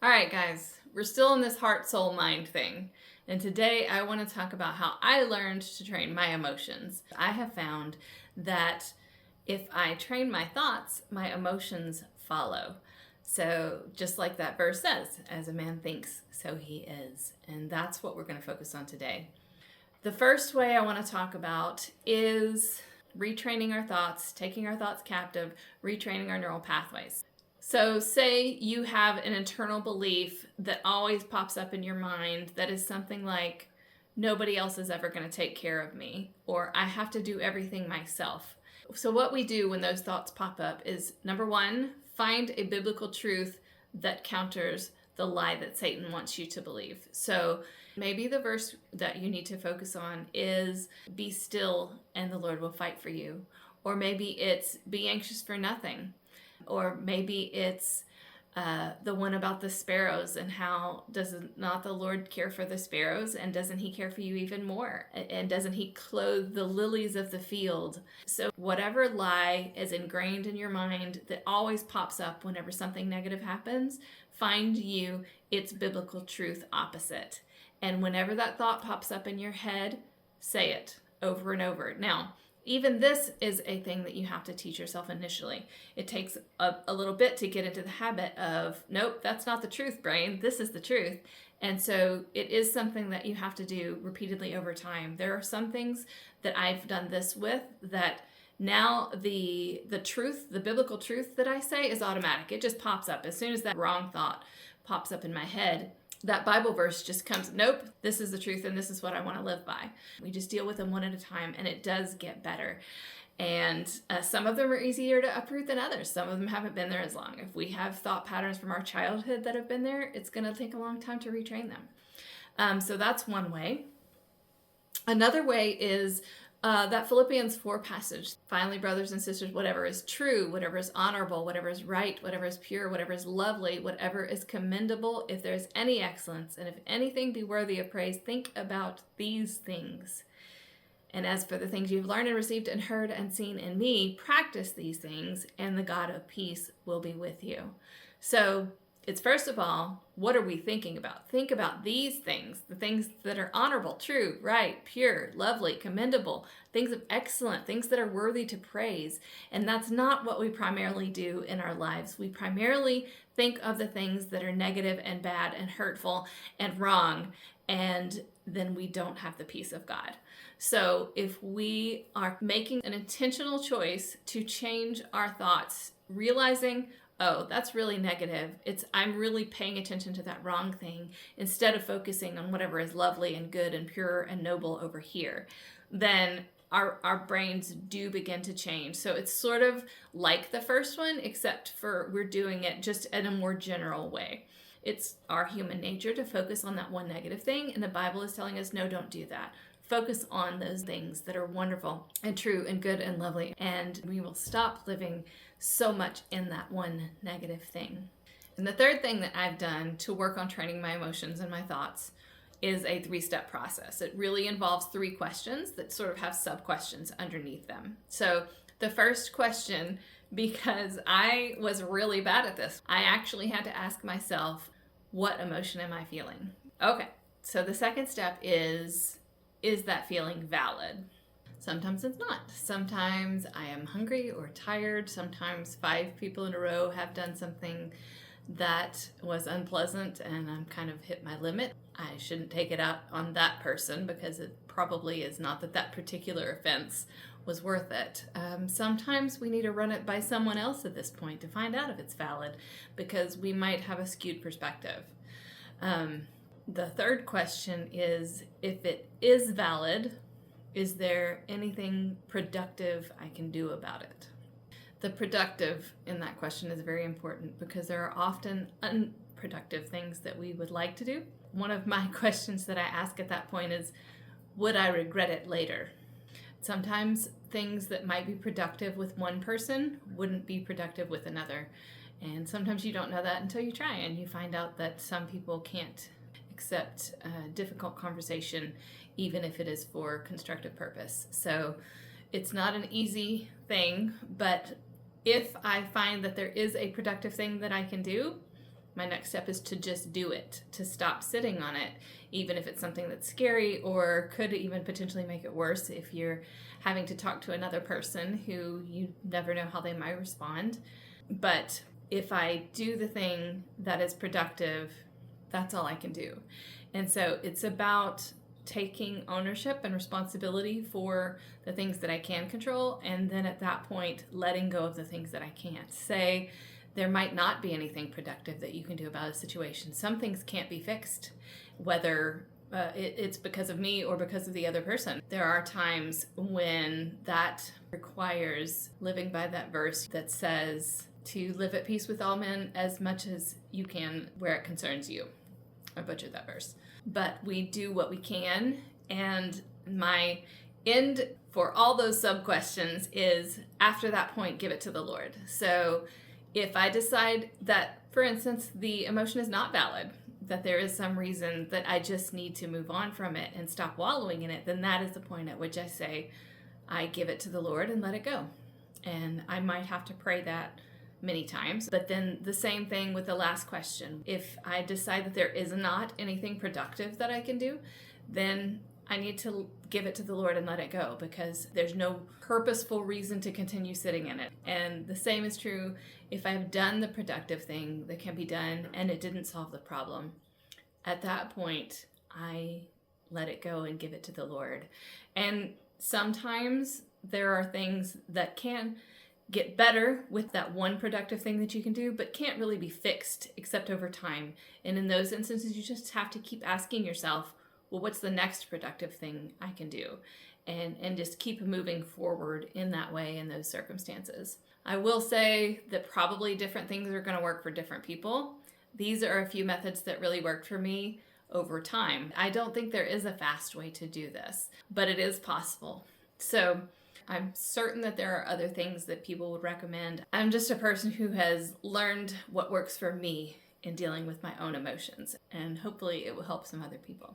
All right, guys, we're still in this heart, soul, mind thing. And today I want to talk about how I learned to train my emotions. I have found that if I train my thoughts, my emotions follow. So just like that verse says, as a man thinks, so he is. And that's what we're going to focus on today. The first way I want to talk about is retraining our thoughts, taking our thoughts captive, retraining our neural pathways. So say you have an internal belief that always pops up in your mind that is something like, nobody else is ever going to take care of me, or I have to do everything myself. So what we do when those thoughts pop up is, number one, find a biblical truth that counters the lie that Satan wants you to believe. So maybe the verse that you need to focus on is, be still and the Lord will fight for you. Or maybe it's, be anxious for nothing. Or maybe it's the one about the sparrows and how does not the Lord care for the sparrows, and doesn't he care for you even more? And doesn't he clothe the lilies of the field? So whatever lie is ingrained in your mind that always pops up whenever something negative happens, find you its biblical truth opposite. And whenever that thought pops up in your head, say it over and over. Now, even this is a thing that you have to teach yourself initially. It takes a little bit to get into the habit of, nope, that's not the truth, brain. This is the truth. And so it is something that you have to do repeatedly over time. There are some things that I've done this with that now the truth, the biblical truth that I say is automatic. It just pops up. As soon as that wrong thought pops up in my head, that Bible verse just comes, nope, this is the truth and this is what I want to live by. We just deal with them one at a time, and it does get better. And some of them are easier to uproot than others. Some of them haven't been there as long. If we have thought patterns from our childhood that have been there, it's going to take a long time to retrain them. So that's one way. Another way is that Philippians 4 passage. Finally, brothers and sisters, whatever is true, whatever is honorable, whatever is right, whatever is pure, whatever is lovely, whatever is commendable, if there is any excellence, and if anything be worthy of praise, think about these things. And as for the things you've learned and received and heard and seen in me, practice these things, and the God of peace will be with you. So it's, first of all, what are we thinking about? Think about these things, the things that are honorable, true, right, pure, lovely, commendable, things of excellent, things that are worthy to praise. And that's not what we primarily do in our lives. We primarily think of the things that are negative and bad and hurtful and wrong, and then we don't have the peace of God. So if we are making an intentional choice to change our thoughts, realizing, oh, that's really negative. I'm really paying attention to that wrong thing instead of focusing on whatever is lovely and good and pure and noble over here, then our brains do begin to change. So it's sort of like the first one, except for we're doing it just in a more general way. It's our human nature to focus on that one negative thing, and the Bible is telling us, no, don't do that. Focus on those things that are wonderful and true and good and lovely, and we will stop living so much in that one negative thing. And the third thing that I've done to work on training my emotions and my thoughts is a 3-step process. It really involves 3 questions that sort of have sub-questions underneath them. So the first question, because I was really bad at this, I actually had to ask myself, what emotion am I feeling? Okay, so the second step is that feeling valid? Sometimes it's not. Sometimes I am hungry or tired. Sometimes 5 people in a row have done something that was unpleasant and I'm kind of hit my limit. I shouldn't take it out on that person because it probably is not that particular offense was worth it. Sometimes we need to run it by someone else at this point to find out if it's valid, because we might have a skewed perspective. The third question is, if it is valid, is there anything productive I can do about it? The productive in that question is very important because there are often unproductive things that we would like to do. One of my questions that I ask at that point is, would I regret it later? Sometimes things that might be productive with one person wouldn't be productive with another. And sometimes you don't know that until you try, and you find out that some people can't accept difficult conversation, even if it is for constructive purpose. So it's not an easy thing, but if I find that there is a productive thing that I can do, My next step is to just do it, to stop sitting on it, even if it's something that's scary or could even potentially make it worse if you're having to talk to another person who you never know how they might respond. But if I do the thing that is productive, that's all I can do. And so it's about taking ownership and responsibility for the things that I can control, and then at that point, letting go of the things that I can't. Say, there might not be anything productive that you can do about a situation. Some things can't be fixed, whether it's because of me or because of the other person. There are times when that requires living by that verse that says to live at peace with all men as much as you can where it concerns you. I butchered that verse. But we do what we can, and my end for all those sub-questions is, after that point, give it to the Lord. So if I decide that, for instance, the emotion is not valid, that there is some reason that I just need to move on from it and stop wallowing in it, then that is the point at which I say, I give it to the Lord and let it go. And I might have to pray that many times. But then the same thing with the last question. If I decide that there is not anything productive that I can do, then I need to give it to the Lord and let it go, because there's no purposeful reason to continue sitting in it. And the same is true if I've done the productive thing that can be done and it didn't solve the problem. At that point, I let it go and give it to the Lord. And sometimes there are things that can get better with that one productive thing that you can do, but can't really be fixed except over time. And in those instances, you just have to keep asking yourself, well, what's the next productive thing I can do? And just keep moving forward in that way in those circumstances. I will say that probably different things are going to work for different people. These are a few methods that really worked for me over time. I don't think there is a fast way to do this, but it is possible. So I'm certain that there are other things that people would recommend. I'm just a person who has learned what works for me in dealing with my own emotions, and hopefully it will help some other people.